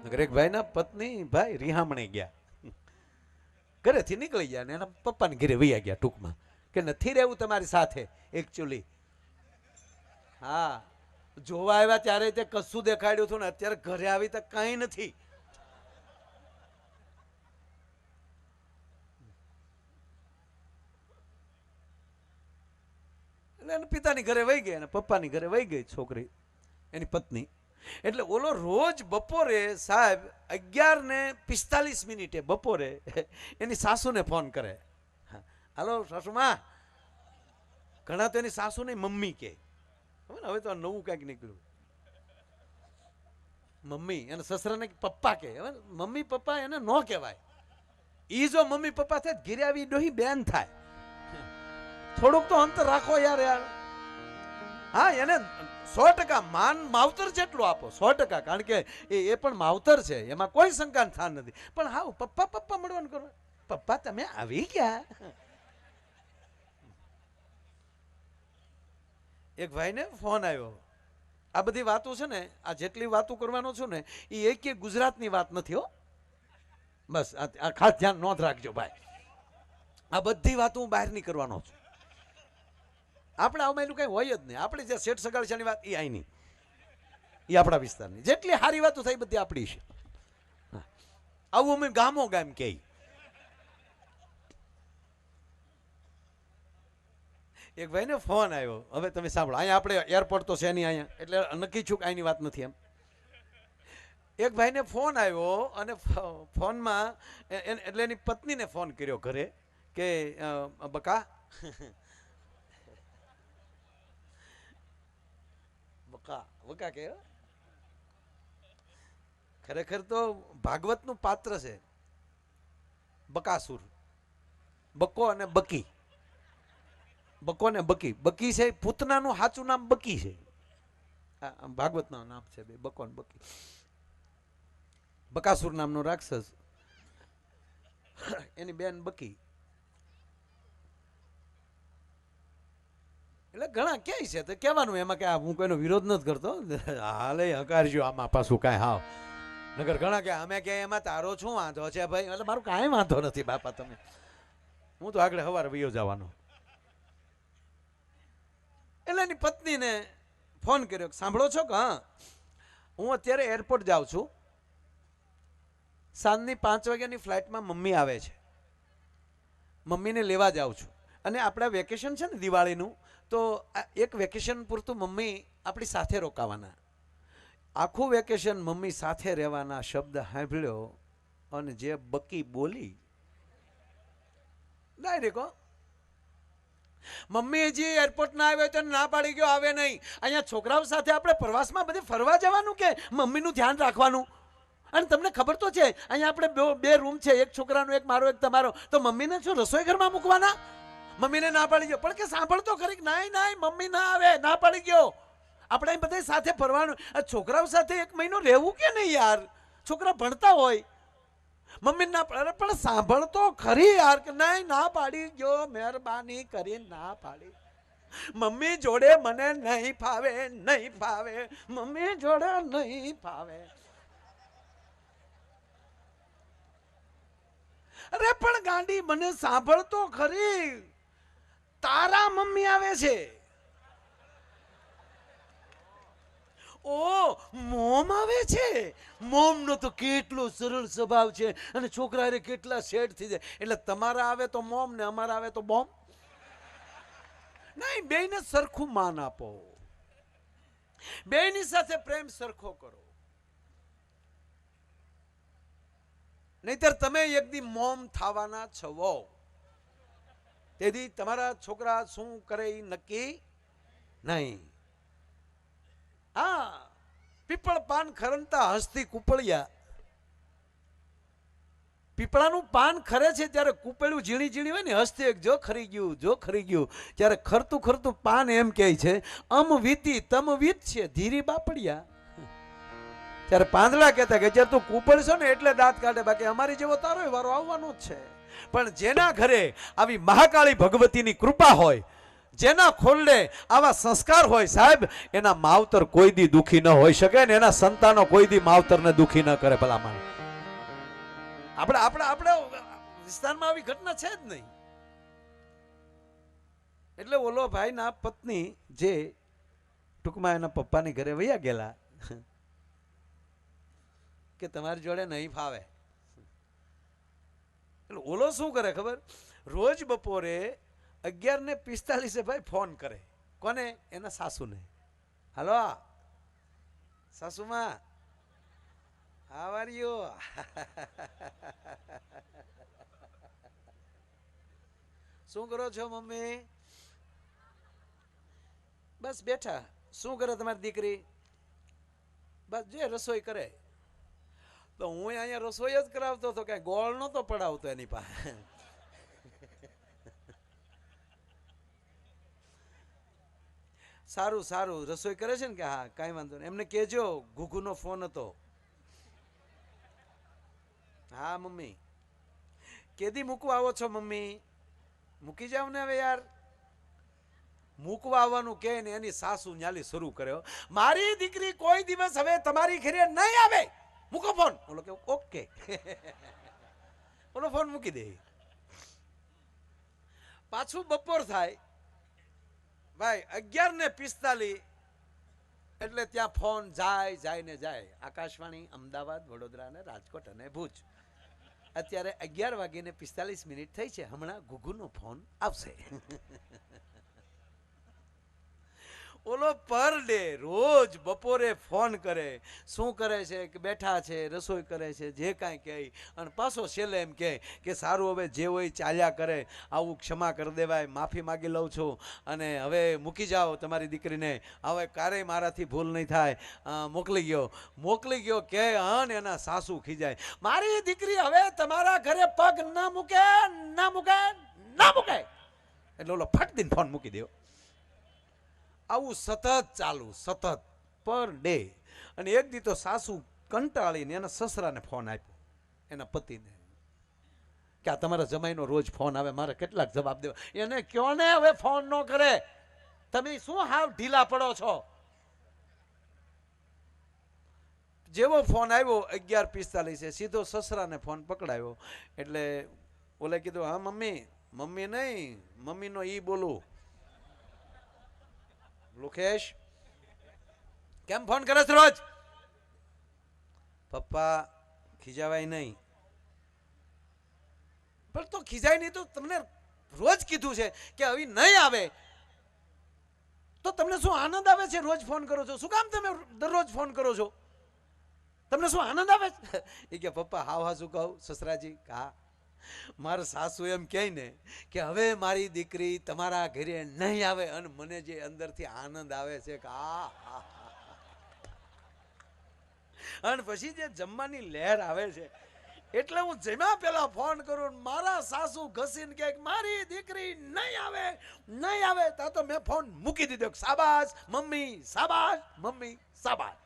એક ભાઈના પત્ની ભાઈ રિહામણે ગયા, ઘરેથી નીકળી ગયા ને એના પપ્પાને ઘરે વૈયા ગયા, ટૂંકમાં કે નથી રહેવું તમારી સાથે એકચ્યુઅલી. હા, જોવા આવ્યા ત્યારે તે કશું દેખાડ્યું હતું ને અત્યારે ઘરે આવી તો કઈ નથી. એટલે પિતાની ઘરે વહી ગઈ અને પપ્પાની ઘરે વહી ગઈ છોકરી, એની પત્ની. એટલે ઓલો રોજ બપોરે સાહેબ 11:45 બપોરે એની સાસુને ફોન કરે. હાલો સાસુમાં. ઘણા તો એની સાસુ ને મમ્મી કે, હવે તો નવું કઈક નીકળ્યું, મમ્મી. અને સસરાને પપ્પા કે. મમ્મી પપ્પા એને ન કહેવાય. ઈ જો મમ્મી પપ્પા થાય ઘીરે આવી ડોહી બેન થાય. થોડુંક તો અંતર રાખો યાર. યાર હા, એને 100% માન માવતર જેટલું આપો, 100%. કારણ કે એ પણ માવતર છે, એમાં કોઈ શંકા સ્થાન નથી. પણ હા, પપ્પા પપ્પા મળવાનું કરો. પપ્પા તમે આવી ગયા. એક ભાઈને ફોન આવ્યો. આ બધી વાતો છે ને, આ જેટલી વાતો કરવાનો છું ને, એ એક ગુજરાતની વાત નથી હો. બસ આ ખાસ ધ્યાન નોંધ રાખજો ભાઈ. આ બધી વાતો હું બહાર ની કરવાનો છું. આપણે આમાં એનું કઈ હોય જ નહીં. આપણે જે શેઠ સગાડશાની વાત એ આઈની, એ આપણા વિસ્તારની. જેટલી સારી વાતો થઈ બધી આપણી છે. આવું અમે ગામો ગામ કે. એક ભાઈને ફોન આવ્યો. હવે તમે સાંભળો, અહીંયા આપણે એરપોર્ટ તો છે નહીં અહીંયા, એટલે નક્કી છું કે અહીંની વાત નથી એમ. એક ભાઈને ફોન આવ્યો અને ફોનમાં એટલે એની પત્નીને ફોન કર્યો ઘરે કે બકા બકા બકા કે. ખરેખર તો ભાગવતનું પાત્ર છે બકાસુર. બકો અને બકી. બકો ને બકી. બકી છે પૂતનાનું સાચું નામ બકી છે. ભાગવતનું નામ છે બે, બકો ને બકી. બકાસુર નામનો રાક્ષસ, એની બેન બકી. એટલે ઘણા ક્યાંય છે તો કહેવાનું એમાં કે હું કોઈનો વિરોધ નથી કરતો, હાલે હકારજો આમાં પાછું કાંઈ. હાવ નગર ઘણા કે અમે કે એમાં તારો શું વાંધો છે ભાઈ. એટલે મારું કાંઈ વાંધો નથી બાપા, તમે. હું તો આગળ સવારે વયો જવાનો. એટલે એની પત્નીને ફોન કર્યો, સાંભળો છો કે હા, હું અત્યારે એરપોર્ટ જાઉં છું, સાંજની 5 વાગ્યાની ફ્લાઇટમાં મમ્મી આવે છે, મમ્મીને લેવા જાઉં છું. અને આપણા વેકેશન છે ને દિવાળીનું, તો એક વેકેશન પૂરતું મમ્મી આપણી સાથે રોકાવાના. આખું વેકેશન મમ્મી સાથે રહેવાના શબ્દ સાંભળ્યો અને જે બકી બોલી ડાયરેક્ટ. મમ્મી હજી એરપોર્ટ ના આવ્યો તો ના પાડી ગયો આવે નહીં. અહીંયા છોકરાઓ સાથે આપણે પ્રવાસમાં બધે ફરવા જવાનું કે મમ્મીનું ધ્યાન રાખવાનું. અને તમને ખબર તો છે અહીંયા આપણે બે રૂમ છે, એક છોકરાનો એક મારો એક તમારો. તો મમ્મીને શું રસોઈ ઘરમાં મૂકવાના? મમ્મીને ના પાડી ગયો. પણ કે સાંભળતો ખરી, નાઈ નાઈ મમ્મી ના આવે, ના પાડી ગયો. આપણે બધા સાથે ફરવાનું. આ છોકરાઓ સાથે 1 મહિનો રહેવું કે નહીં યાર? છોકરા ભણતા હોય. મમ્મી ના પાડે પણ સાંભળતો ખરી યાર કે નહીં, ના પાડી ગયો, મહેરબાની કરી ના પાડી. મમ્મી જોડે મને નહીં ફાવે, નહીં ફાવે, મમ્મી જોડે નહીં ફાવે. અરે પણ ગાંડી મને સાંભળતો ખરી, તારા મમ્મી આવે છે. ઓ મોમ આવે છે. મોમ નો તો કેટલો સરળ સ્વભાવ છે અને છોકરા રે કેટલા સેટ થઈ જાય. એટલે તમારા આવે તો મોમ ને અમારા આવે તો બોમ. નહીં, બેયને સરખું માન આપો, બેયની સાથે પ્રેમ સરખો કરો. નહીતર તમે એક દી મોમ થવાના છો. તેથી તમારા છોકરા શું કરે એ નક્કી નહીં. હા, પીપળ પાન ખરંતા હસ્તી કુપળિયા. પીપળાનું પાન ખરે છે ત્યારે કુપેલું ઝીણી ઝીણી હોય ને, હસ્તી એક જો ખરી ગયું, જો ખરી ગયું. ત્યારે ખરતું ખરતું પાન એમ કહે છે અમ વીતી તમ વીત છે ધીરી બાપડિયા. ત્યારે પાંદડા કહેતા કે જ્યારે તું કુપળશો ને એટલે દાંત કાઢે, બાકી અમારી જેવો તારો વારો આવવાનો જ છે. પણ જેના ઘરે આવી મહાકાળી ભગવતીની કૃપા હોય જેના ખોરડે આવા સંસ્કાર હોય સાહેબ, એના માવતર કોઈ દી દુખી ન હોઈ શકે ને એના સંતાનો કોઈ દી માવતરને દુખી ન કરે. ભલામણ આપણે આપણે આપણે વિસ્તારમાં આવી ઘટના છે જ નહીં. એટલે ઓલો ભાઈના પત્ની જે ટૂંકમાં એના પપ્પાની ઘરે વયા ગયેલા કે તમારી જોડે નહીં ફાવે. એટલે ઓલો શું કરે ખબર, રોજ બપોરે 11:45 ભાઈ ફોન કરે. કોને? એના સાસુને. હાલો સાસુમાં, હાવ આર યુ? શું કરો છો મમ્મી? બસ બેઠા. શું કરે તમારી દીકરી? બસ જે રસોઈ કરે. તો હું અહીંયા રસોઈ જ કરાવતો હતો, કઈ ગોળ નતો પડાવતો એની પાસે. સારું સારું રસોઈ કરે છે ને? કે હા કાંઈ વાંધો નહીં. એમને કહેજો ઘુઘુનો ફોન હતો. હા મમ્મી. કેદી મૂકવા આવો છો મમ્મી? મૂકી જાવ ને હવે યાર. મૂકવા આવવાનું કે ને એની સાસુ ન્યાલી શરૂ કર્યો, મારી દીકરી કોઈ દિવસ હવે તમારી ઘરે નહીં આવે, મૂકો ફોન. ઓલો કે ઓકે. ઓલો ફોન મૂકી દે. પાછું બપોર થાય ભાઈ 11:45 એટલે ત્યાં ફોન જાય ને જાય. આકાશવાણી અમદાવાદ, વડોદરા ને રાજકોટ અને ભુજ. અત્યારે 11:45 થઈ છે. હમણાં ઘુઘુનો ફોન આવશે. ઓલો પર ડે રોજ બપોરે ફોન કરે. શું કરે છે? કે બેઠા છે, રસોઈ કરે છે, જે કાંઈ કહે. અને પાછો છેલ્લે એમ કે સારું હવે જે હોય ચાલ્યા કરે, આવું ક્ષમા કરી દેવાય, માફી માગી લઉં છું અને હવે મૂકી જાઓ તમારી દીકરીને, હવે ક્યારેય મારાથી ભૂલ નહીં થાય, મોકલી ગયો કે હન એના સાસુ ખીજાય, મારી દીકરી હવે તમારા ઘરે પગ ના મૂકે. એટલે ઓલો ફટ દઈને ફોન મૂકી દો. આવું સતત ચાલુ, સતત પર ડે. અને એક દી તો સાસુ કંટાળીને એના સસરાને ફોન આપ્યો, એના પતિને, કે આ તમારા જમાઈનો રોજ ફોન આવે, મારે કેટલાક જવાબ દેવા. એને કયો ને હવે ફોન ન કરે. તમે શું હાવ ઢીલા પડો છો? જેવો ફોન આવ્યો 11:45 સીધો સસરાને ફોન પકડાયો. એટલે ઓલે કીધું, હા મમ્મી નહીં, મમ્મીનો ઈ બોલું. લુકેશ કેમ ફોન કરે છે રોજ? પપ્પા ખીજાવાય નહીં. પણ તો ખીજાય નહીં તો તમને રોજ કીધું છે કે હવે નહીં આવે, તો તમને શું આનંદ આવે છે? રોજ ફોન કરો છો, શું કામ તમે દરરોજ ફોન કરો છો? તમને શું આનંદ આવે છે? એ કે પપ્પા હા શું કહું સસરાજી? હા, મારા સાસુ એમ કહે ને કે હવે મારી દીકરી તમારા ઘરે નહીં આવે, અને મને જે અંદરથી આનંદ આવે છે કે અને પછી જે જમવાની લહેર આવે છે, એટલે હું જમ્યા પેલા ફોન કરું, મારા સાસુ ઘસીને કે મારી દીકરી નહીં આવે તા તો મેં ફોન મૂકી દીધો. શાબાશ મમ્મી, શાબાશ.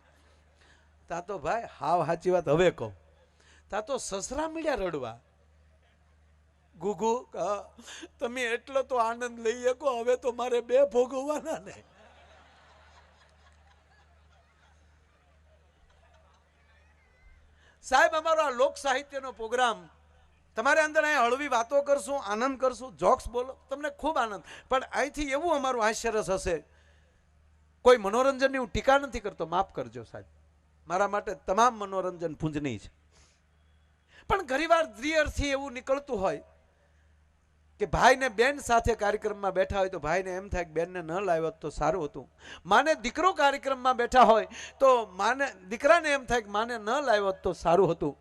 તા તો ભાઈ હાવ સાચી વાત હવે કહું, તા તો સસરા મળ્યા રડવા. ગુગુ તમે એટલો તો આનંદ લઈ શકો, હવે તો મારે બે ભોગવવાના ને. સાહેબ અમારો આ લોક સાહિત્યનો પ્રોગ્રામ, તમારે અંદર અહીંયા હળવી વાતો કરશું, આનંદ કરશું, જોક્સ બોલો, તમને ખૂબ આનંદ. પણ અહીંથી એવું અમારું હાસ્યરસ હશે, કોઈ મનોરંજનની હું ટીકા નથી કરતો, માફ કરજો સાહેબ, મારા માટે તમામ મનોરંજન પૂંજનીય છે. પણ ઘણીવાર દ્રિઅર્થી એવું નીકળતું હોય કે ભાઈ ને બેન સાથે કાર્યક્રમમાં બેઠા હોય તો ભાઈને એમ થાય કે બેનને ન લાવ્યો તો સારું હતું. માને દીકરો કાર્યક્રમમાં બેઠા હોય તો દીકરાને એમ થાય કે માને ન લાવ્યો તો સારું હતું.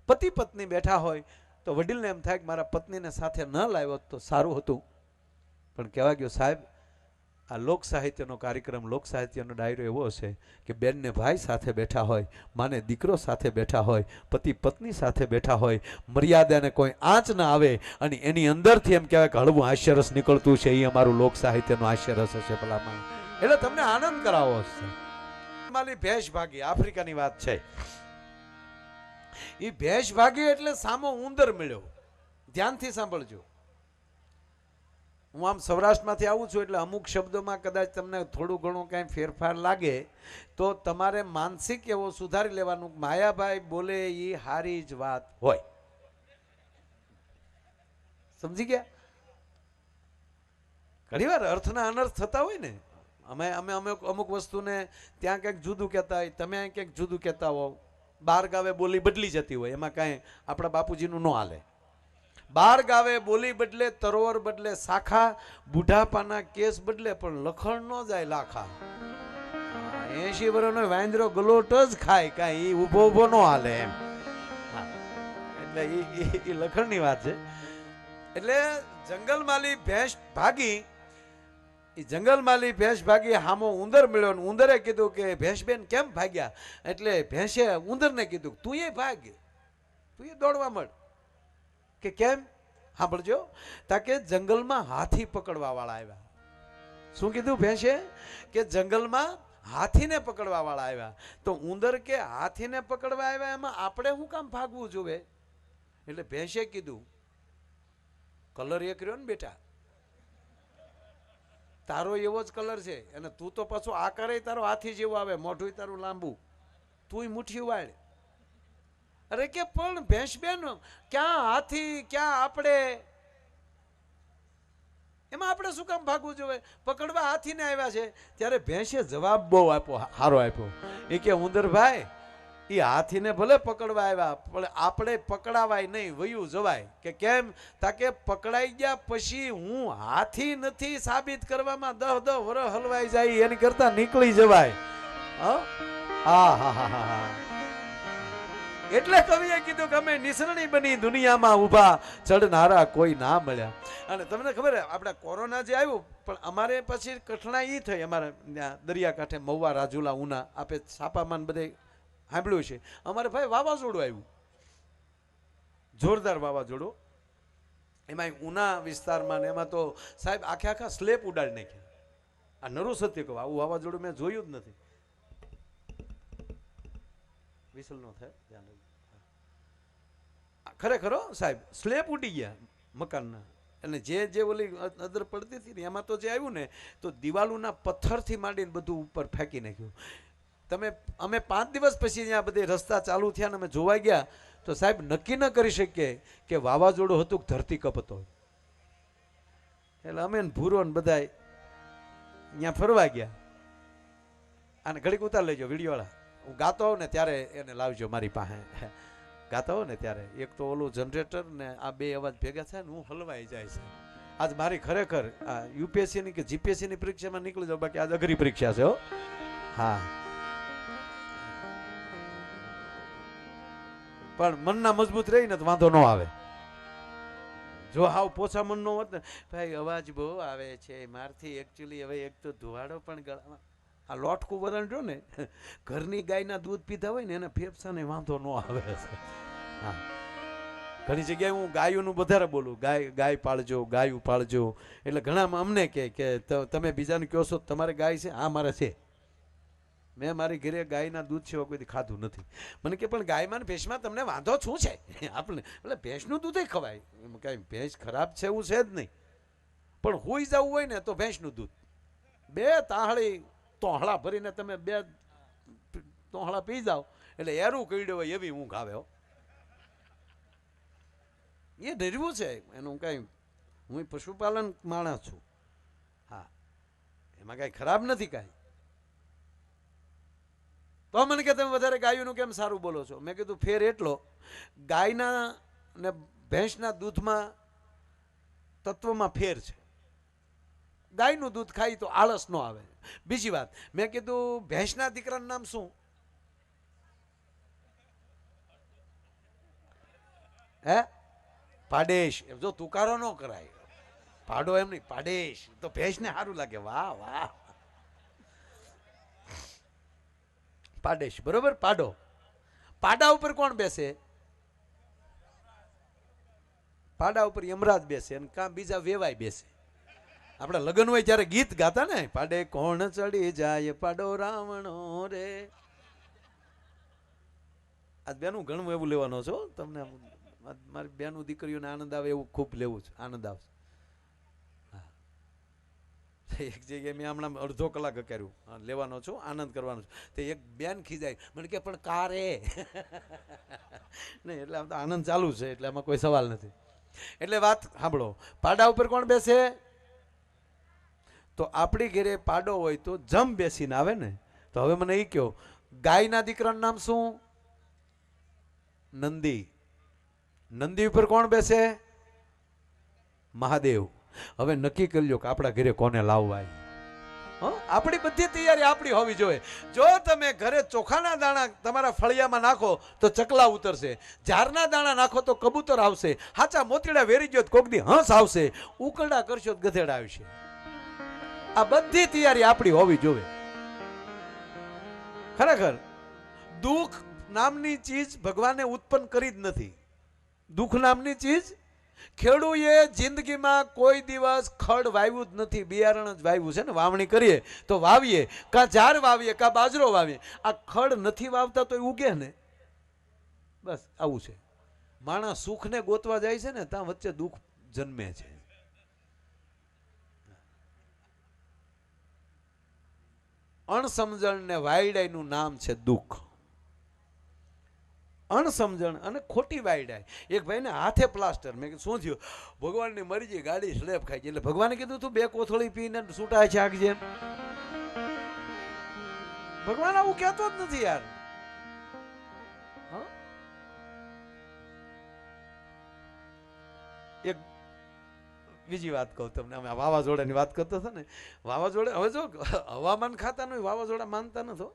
પતિ પત્ની બેઠા હોય તો વડીલને એમ થાય કે મારા પત્નીને સાથે ન લાવ્યો તો સારું હતું. પણ કહેવા ગયો સાહેબ, આ લોક સાહિત્યનો કાર્યક્રમ, લોક સાહિત્યનો ડાયરો એવો હશે કે બેનને ભાઈ સાથે બેઠા હોય, માને દીકરો સાથે બેઠા હોય, પતિ પત્ની સાથે બેઠા હોય, મર્યાદાને કોઈ આંચ ના આવે, અને એની અંદરથી એમ કહેવાય કે હળવું હાસ્યરસ નીકળતું છે. એ અમારું લોક સાહિત્યનો હાસ્યરસ હશે ભલામણ. એટલે તમને આનંદ કરાવો હશે. મારી ભેંસ ભાગી, આફ્રિકાની વાત છે. એ ભેંસ ભાગી એટલે સામો ઉંદર મળ્યો. ધ્યાનથી સાંભળજો. હું આમ સૌરાષ્ટ્રમાંથી આવું છું એટલે અમુક શબ્દોમાં કદાચ તમને થોડું ઘણું કાંઈ ફેરફાર લાગે તો તમારે માનસિક એવો સુધારી લેવાનું. માયાભાઈ બોલે એ હારી જ વાત હોય. સમજી ગયા? ઘણીવાર અર્થના અનર્થ થતા હોય ને. અમે અમુક વસ્તુને ત્યાં ક્યાંક જુદું કહેતા હોય, તમે અહીં ક્યાંક જુદું કહેતા હો. બાર ગાવે બોલી બદલી જતી હોય, એમાં કાંઈ આપણા બાપુજીનું ન હાલે. બાર ગાવે બોલી બદલે, તરોવર બદલે શાખા, બુઢાપાના કેસ બદલે પણ લખણ ન જાય લાખા. 80 વર્ષનો વાંદરો ગલોટ જ ખાય, કાંઈ ઊભો ઊભો ન હાલે એમ. એટલે એ લખણની વાત છે. એટલે જંગલમાલી ભેંસ ભાગી, એ જંગલમાલી ભેંસ ભાગી, હામો ઉંદર મળ્યો ને ઉંદરે કીધું કે ભેંસબેન કેમ ભાગ્યા? એટલે ભેંસે ઉંદરને કીધું તું એ ભાગ, તું એ દોડવા મળ. કે કેમ? સાંભળજો, તાકે જંગલમાં હાથી પકડવા વાળા આવ્યા. શું કીધું ભેંસે? કે જંગલમાં હાથીને પકડવા વાળા આવ્યા. તો ઉંદર કે હાથીને પકડવા આવ્યા એમાં આપણે શું કામ ભાગવું જોવે? એટલે ભેંસે કીધું કલર એક રહ્યો ને બેટા, તારો એવો જ કલર છે અને તું તો પાછો આકારે તારો હાથી જેવો આવે, મોઢું તારું લાંબુ, તું મુઠ્ઠી વાળ. અરે કે પણ ભેંસ બેન ક્યાં હાથી ક્યાં આપણે, એમાં આપણે શું કામ ભાગવું જોઈએ? પકડવા હાથીને આવ્યા છે. ત્યારે ભેંસે જવાબ બહુ આપ્યો, સારો આપ્યો. એ કે ઉંદરભાઈ, એ હાથીને ભલે પકડવા આવ્યા પણ આપણે પકડાવાય નહીં, વયું જવાય. કે કેમ? તાકે પકડાઈ ગયા પછી હું હાથી નથી સાબિત કરવામાં 10 વર્ષ હલવાઈ જાય એની કરતા નીકળી જવાય. હા હા હા હા. એટલે કવિએ કીધું કે અમે નિસરણી બની દુનિયામાં ઊભા, ચડનારા કોઈ ના મળ્યા. અને તમને ખબર આપણે કોરોના જે આવ્યું પણ અમારે પછી કઠણાઈ એ થઈ. અમારે ત્યાં દરિયાકાંઠે મહુવા, રાજુલા, ઉના, આપે છાપામાં બધે સાંભળ્યું છે. અમારે ભાઈ વાવાઝોડું આવ્યું, જોરદાર વાવાઝોડું. એમાં ઉના વિસ્તારમાં ને એમાં તો સાહેબ આખા સ્લેબ ઉડાડી નાખ્યા. આ નરું સત્ય કહું, આવું વાવાઝોડું મેં જોયું જ નથી. વિસલ નો થાય ધ્યાન રાખજો. ખરેખર સાહેબ સ્લેબ ઉડી ગયા મકાનના. અને જે ઓલી અદર પડતી હતી ને એમાં તો જે આવ્યું ને તો દિવાલોના પથ્થરથી માંડીને બધું ઉપર ફેંકી નાખ્યું. અમે 5 દિવસ પછી ત્યાં બધે રસ્તા ચાલુ થયા ને અમે જોવા ગયા તો સાહેબ નક્કી ન કરી શકીએ કે વાવાઝોડું હતું કે ધરતીકંપ હતો. એટલે અમે ભૂરો ને બધા ત્યાં ફરવા ગયા. અને ઘડીક ઉતાર લેજો વિડીયો વાળા. હું ગાતો હોઉં ને ત્યારે એને લાવજો મારી પાસે. ગાતા હો ને ત્યારે એક તો ઓલું જનરેટર ને આ બે અવાજ ભેગા થાય ને હું હલવાઈ જાય છે. આજ મારી ખરેખર આ યુપીએસસી ની કે જીપીએસસી ની પરીક્ષામાં નીકળી જાવ, બાકી આજ અઘરી પરીક્ષા છે હો. હા, પણ મનના મજબૂત રહીને તો વાંધો ન આવે. જો હાવ પોછા મન નો હોત ને ભાઈ અવાજ બહુ આવે છે મારથી, એકચ્યુઅલી હવે એક તો ધુવાડો પણ ગળામાં, આ લોટકું વરણ જો ને ઘરની ગાયના દૂધ પીધા હોય ને એને ફેફસાને વાંધો ન આવે. હા, ઘણી જગ્યાએ હું ગાયોનું વધારે બોલું, ગાય પાળજો, ગાયું પાળજો. એટલે ઘણા અમને કે તમે બીજાને કહો છો તમારે ગાય છે? હા મારે છે. મેં મારી ઘરે ગાયના દૂધ સિવાય કોઈ ખાધું નથી. મને કે પણ ગાયમાં ભેંસમાં તમને વાંધો શું છે? આપણે એટલે ભેંસનું દૂધ ખવાય, કાંઈ ભેંસ ખરાબ છે એવું છે જ નહીં. પણ હોઈ જવું હોય ને તો ભેંસનું દૂધ 2 તાહળી તોહળા ભરીને તમે 2 તોહળા પી જાઓ એટલે એરું કઈડ્યો હોય એવી ઊંઘ આવે. એ ડરવું છે એનું કાંઈ, હું પશુપાલન માણસ છું. હા, એમાં કાંઈ ખરાબ નથી કાંઈ. તો મને કે તમે વધારે ગાયોનું કેમ સારું બોલો છો? મેં કીધું ફેર એટલો, ગાયના ને ભેંસના દૂધમાં તત્વમાં ફેર છે. ગાયનું દૂધ ખાઈ તો આળસ ન આવે. બીજી વાત, મેં કીધું ભેંસના દીકરાનું નામ શું? હે? પાડેશ. જો તુકારો ન કરાય, પાડો એમ નહીં, પાડેશ. તો ભેંસને સારું લાગે. વાહ વાહ, પાડેશ બરોબર. પાડો, પાડા ઉપર કોણ બેસે? પાડા ઉપર યમરાજ બેસે અને કાં બીજા વેવાય બેસે. આપણે લગ્ન હોય ત્યારે ગીત ગાતા ને, પાડે કોણ ચડી જાય પાડો રાવણો રે. આજ બેનું ઘણું એવું લેવાનો છો તમને. મારી બેનું દીકરીઓને આનંદ આવે એવું ખૂબ લેવું છે, આનંદ આવશે. એક જગ્યાએ મેં હમણાં અડધો કલાક કર્યું લેવાનો છું, આનંદ કરવાનો છું. તે એક બેન ખીજાય મને કે પણ કારે નહીં, એટલે આમ તો આનંદ ચાલુ છે એટલે આમાં કોઈ સવાલ નથી. એટલે વાત સાંભળો, પાડા ઉપર કોણ બેસે? તો આપણી ઘરે પાડો હોય તો જમ બેસીને આવે ને. તો હવે મને એ કહો, ગાયના દીકરાનું નામ શું? નંદી. નંદી ઉપર કોણ બેસે? મહાદેવ. હવે નક્કી કરી લો કે આપણા ઘરે કોને લાવવા. આપણી બધી તૈયારી આપણી હોવી જોઈએ. જો તમે ઘરે ચોખાના દાણા તમારા ફળિયામાં નાખો તો ચકલા ઉતરશે, ઝારના દાણા નાખો તો કબૂતર આવશે, હાચા મોતીડા વેરી ગયો તો કોકદી હંસ આવશે, ઉકરડા કરશો તો ગધેડા આવશે. આ બધી તૈયારી આપણી હોવી જોઈએ. ખરેખર દુઃખ નામની ચીજ ભગવાને ઉત્પન્ન કરી જ નથી. દુઃખ નામની ચીજ ખેડૂએ જિંદગીમાં કોઈ દિવસ ખડ વાવ્યું જ નથી, બિયારણ જ વાવ્યું છે ને. વાવણી કરીએ તો વાવીએ, કાં ઝાર વાવીએ કાં બાજરો વાવીએ. આ ખડ નથી વાવતા તો ઉગે ને. બસ આવું છે. માણસ સુખને ગોતવા જાય છે ને ત્યાં વચ્ચે દુઃખ જન્મે છે. અણસમજણ ને વાયડાઈનું નામ છે દુઃખ. અણસમજણ અને ખોટી વાયડાઈ. એક ભાઈને હાથે પ્લાસ્ટર, મેં કીધું શું થયું? ભગવાનની મરજી, ગાડી સ્લેબ ખાઈ ગઈ. એટલે ભગવાને કીધું તું 2 કોથળી પીને છૂટા છે. ભગવાન આવું કહેતો જ નથી યાર. એક બીજી વાત કહું તમને. અમે વાવાઝોડાની વાત કરતા હતા ને. વાવાઝોડા, હવે જો હવામાન ખાતાનું વાવાઝોડા માનતા નથી.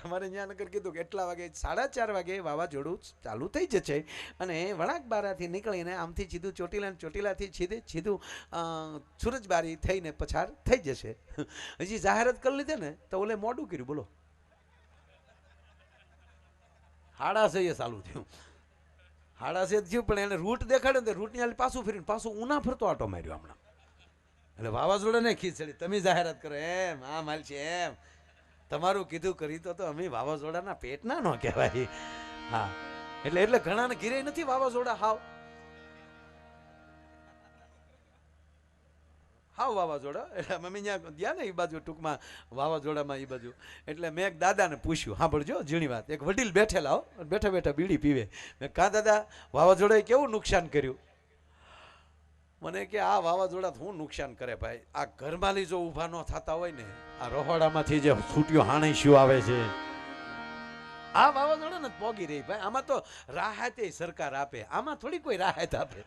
અમારે અહીંયા નગર કીધું કે એટલા વાગે 4:30 વાગે વાવાઝોડું ચાલુ થઈ જશે અને વણાકબારાથી નીકળીને આમથી સીધું ચોટીલા, ચોટીલાથી સીધું સુરજબારી થઈને પસાર થઈ જશે. હજી જાહેરાત કરી લીધે ને તો ઓલે મોડું કર્યું. બોલો 6:30 ચાલુ થયું. 6:30 થયું પણ એને રૂટ દેખાડ્યો ને રૂટની પાછું ફરીને પાછું ઉના ફરતો આટો માર્યો હમણાં. એટલે વાવાઝોડાને ખીચડી તમે જાહેરાત કરો એમ આ માલ છે એમ. તમારું કીધું કરી તો અમે વાવાઝોડાના પેટના ન કહેવાય. હા, એટલે ઘણાને ઘીરે નથી વાવાઝોડા. હાવ વાવાઝોડા. એટલે અમે અહીંયા ગયા ને એ બાજુ, ટૂંકમાં વાવાઝોડામાં એ બાજુ. એટલે મેં એક દાદાને પૂછ્યું, સાંભળજો ઝીણી વાત. એક વડીલ બેઠેલા હો, બેઠા બેઠા બીડી પીવે. મેં કાં દાદા વાવાઝોડાએ કેવું નુકસાન કર્યું? મને કે આ વાવાઝોડા શું નુકસાન કરે ભાઈ? આ ઘરમાલી જો ઊભા ન થતા હોય ને, આ રહોડામાંથી જે છૂટ્યો હાણીશું આવે છે, આ વાવાઝોડા ને પોગી રહી ભાઈ. આમાં તો રાહત સરકાર આપે, આમાં થોડી કોઈ રાહત આપે.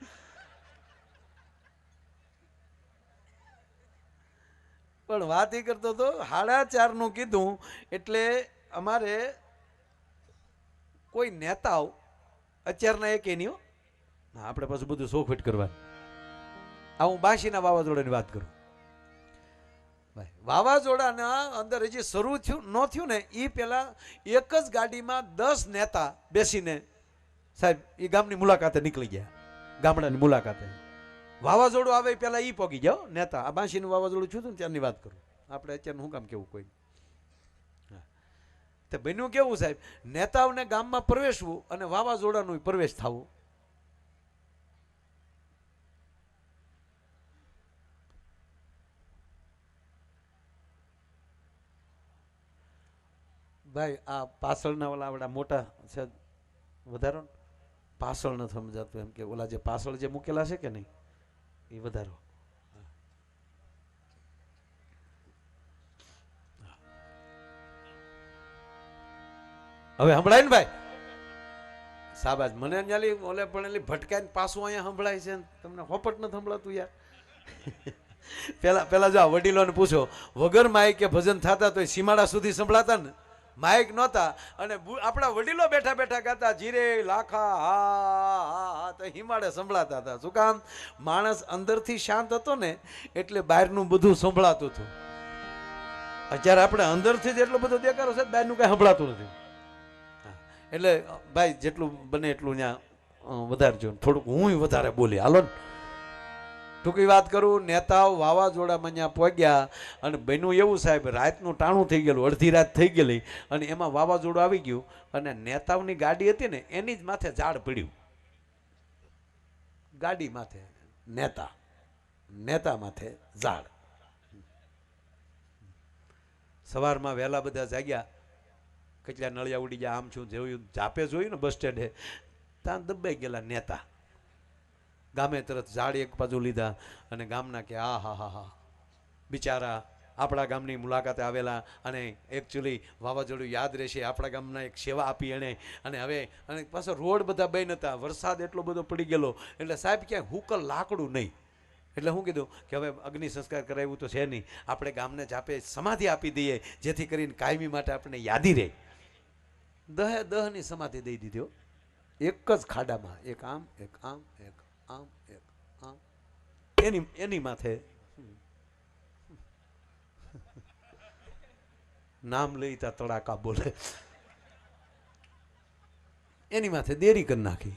પણ વાત એ કરતો હતો 4:30 નું કીધું એટલે અમારે કોઈ નેતાઓ અત્યારના એક નહીં. આપણે પાછું બધું સોખવટ કરવાનું. આ હું બાશીના વાવાઝોડાની વાત કરું. વાવાઝોડાના અંદર હજી શરૂ થયું ન થયું ને એ પેલા એક જ ગાડીમાં 10 નેતા બેસીને સાહેબ એ ગામની મુલાકાતે નીકળી ગયા. ગામડાની મુલાકાતે વાવાઝોડું આવે પેલા એ પોગી જાઓ નેતા. આ બાશીનું વાવાઝોડું થયું ને ત્યારની વાત કરું. આપણે અત્યારનું શું કામ કેવું કોઈ. તો બન્યું કેવું સાહેબ, નેતાઓને ગામમાં પ્રવેશવું અને વાવાઝોડાનું પ્રવેશ થવું. ભાઈ આ પાછળના ઓલા આવડા મોટા છે વધારો, પાછળ નથી સમજાતું એમ કે ઓલા જે પાછળ જે મૂકેલા છે કે નહીં એ વધારો. હવે સંભળાય ને ભાઈ? સાબાજ. મને ન્યાલી ઓલે પણ એલી ભટકાઈને પાછું અહીંયા સંભળાય છે, તમને હોપટ નથી સંભળાતું યાર. પેલા જો આ વડીલોને પૂછો, વગર માઇક કે ભજન થતા તો સીમાડા સુધી સંભળાતા ને. માઇક નહોતા અને આપણા વડીલો બેઠા બેઠા ગાતા જીરે લાખા હા હા તો હિમાડે સંભળાતા હતા. શું કામ? માણસ અંદરથી શાંત હતો ને એટલે બહારનું બધું સંભળાતું હતું. અત્યારે આપણે અંદરથી જ એટલો બધો દેખાડો છે, બહારનું કઈ સંભળાતું નથી. એટલે ભાઈ જેટલું બને એટલું ત્યાં વધારજો. થોડુંક હું વધારે બોલી હાલો ને. ટૂંકી વાત કરું, નેતાઓ વાવાઝોડામાં ત્યાં પહોંચ્યા અને બન્યું એવું સાહેબ, રાતનું ટાણું થઈ ગયેલું, અડધી રાત થઈ ગયેલી અને એમાં વાવાઝોડું આવી ગયું અને નેતાઓની ગાડી હતી ને એની જ માથે ઝાડ પડ્યું. ગાડી માથે નેતા, નેતા માથે ઝાડ. સવારમાં વહેલા બધા જાગ્યા, કેટલા નળિયા ઉડી ગયા, આમ છું જોયું, જાપે જોયું ને બસ સ્ટેન્ડે, ત્યાં દબાઈ ગયેલા નેતા. ગામે તરત ઝાડ એક બાજુ લીધા અને ગામના કે આ હા હા હા બિચારા આપણા ગામની મુલાકાતે આવેલા અને એકચ્યુઅલી વાવાઝોડું યાદ રહેશે, આપણા ગામના એક સેવા આપી એણે. અને હવે અને પાછો રોડ બધા બંધ હતા, વરસાદ એટલો બધો પડી ગયેલો એટલે સાહેબ ક્યાંય હુકલ લાકડું નહીં. એટલે હું કીધું કે હવે અગ્નિ સંસ્કાર કરાવ્યું તો છે નહીં, આપણે ગામને જાપે સમાધિ આપી દઈએ જેથી કરીને કાયમી માટે આપણે યાદી રહે. દહની સમાધિ દઈ દીધો, એક જ ખાડામાં, એક આમ એક આમ એક આમ એક આમ, એની માથે નામ લઈતા તડાકા બોલે, એની માથે દેરી કરી નાખી.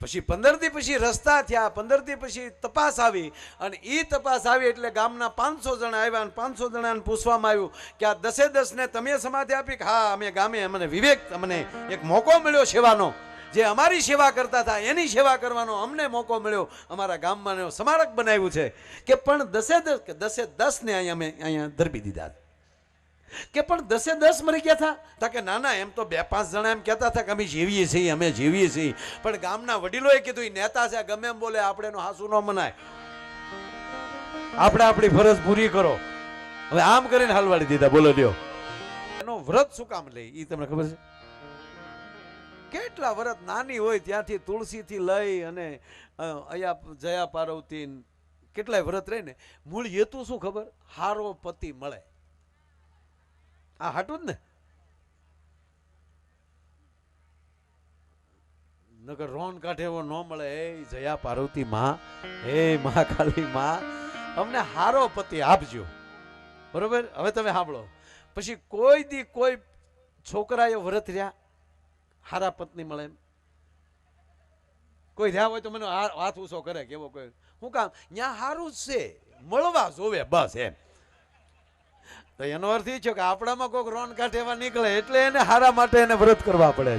પછી 15 દી પછી રસ્તા થયા, 15 દી પછી તપાસ આવી અને એ તપાસ આવી એટલે ગામના 500 જણા આવ્યા અને 500 જણાને પૂછવામાં આવ્યું કે આ 10 ને તમે સમાધિ આપી? હા, અમે ગામે અમને વિવેક, અમને એક મોકો મળ્યો સેવાનો, જે અમારી સેવા કરતા હતા એની સેવા કરવાનો અમને મોકો મળ્યો, અમારા ગામમાં સ્મારક બનાવ્યું છે. કે પણ 10 ને અહીંયા ધરબી દીધા. કે પણ 10 મરી ગયા હતા? તા કે ના એમ તો 2-5 જણા એમ કહેતા હતા કે અમે જીવીએ છીએ, અમે જીવીએ છીએ, પણ ગામના વડીલોએ કીધું એ નેતા છે, ગમે એમ બોલે, આપણે એનો હાસુ ન મનાય, આપણે આપણી ફરજ પૂરી કરો. હવે આમ કરીને હાલવાડી દીધા. બોલો લ્યો, એનો વ્રત શું કામ લે એ તમને ખબર છે? કેટલા વ્રત નાની હોય ત્યાંથી તુલસીથી લઈ અને અહીંયા જયા પાર્વતી કેટલાય વ્રત રહે ને, મૂળ હેતુ શું ખબર? હારો પતિ મળે. આ હાટું જ ને, નગર રોન કાઢે એવો ન મળે. હે જયા પાર્વતી માં, હે મહાકાળી માં, અમને હારો પતિ આપજો. બરોબર? હવે તમે સાંભળો, પછી કોઈ દી કોઈ છોકરાએ વ્રત રહ્યા હારા પત્ની મળે એમ કોઈ રહ્યા હોય તો મને હાથ ઊંચો કરે કેવો કોઈ, શું કામ? ત્યાં હારું જ છે, મળવા જોવે બસ એમ. તો એનો અર્થ એ છે કે આપણામાં કોઈક રોન કાઢે એવા નીકળે એટલે એને હારા માટે એને વ્રત કરવા પડે.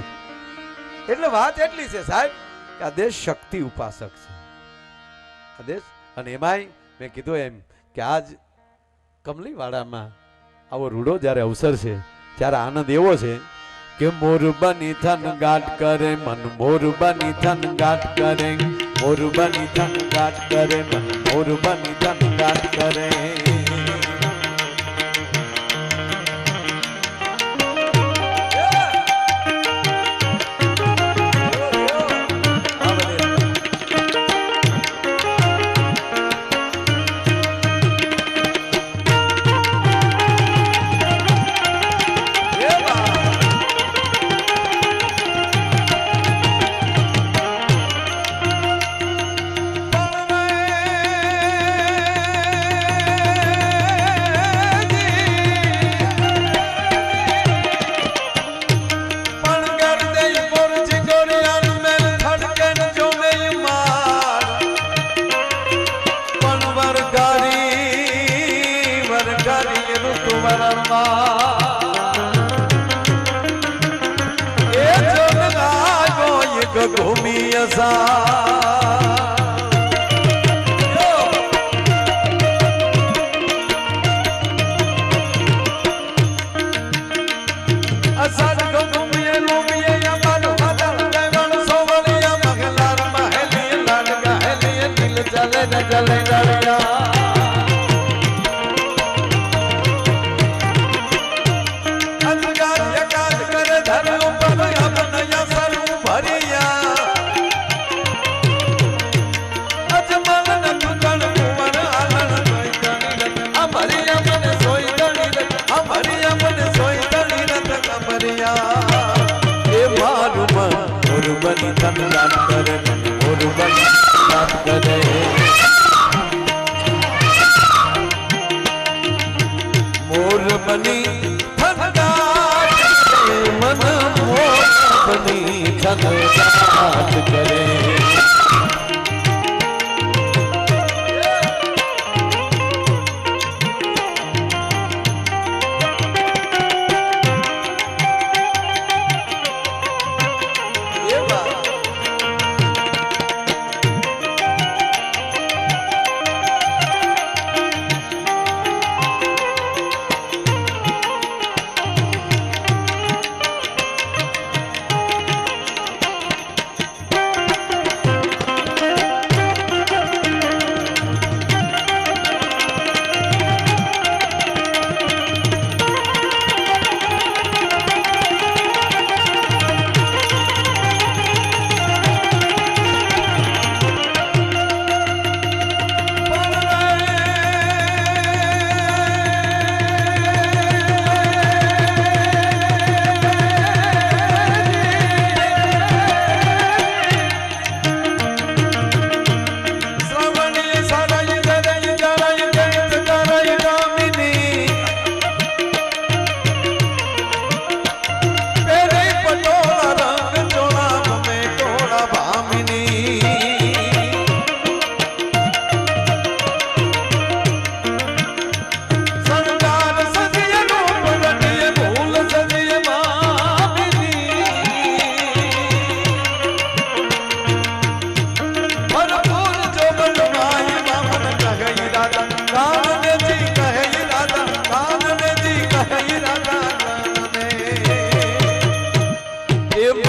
એટલે વાત એટલી છે સાહેબ કે આ દેશ શક્તિ ઉપાસક છે, આ દેશ. અને એમાંય મેં કીધું એમ કે આજ કમલીવાડામાં આવો રૂડો જ્યારે અવસર છે ત્યારે આનંદ એવો છે કે મોર બની થન ગાટ કરે મન, મોર બની થન ગાટ કરે, મોર બની થન ગાટ કરે મન, મોર બની થન ગાટ કરે.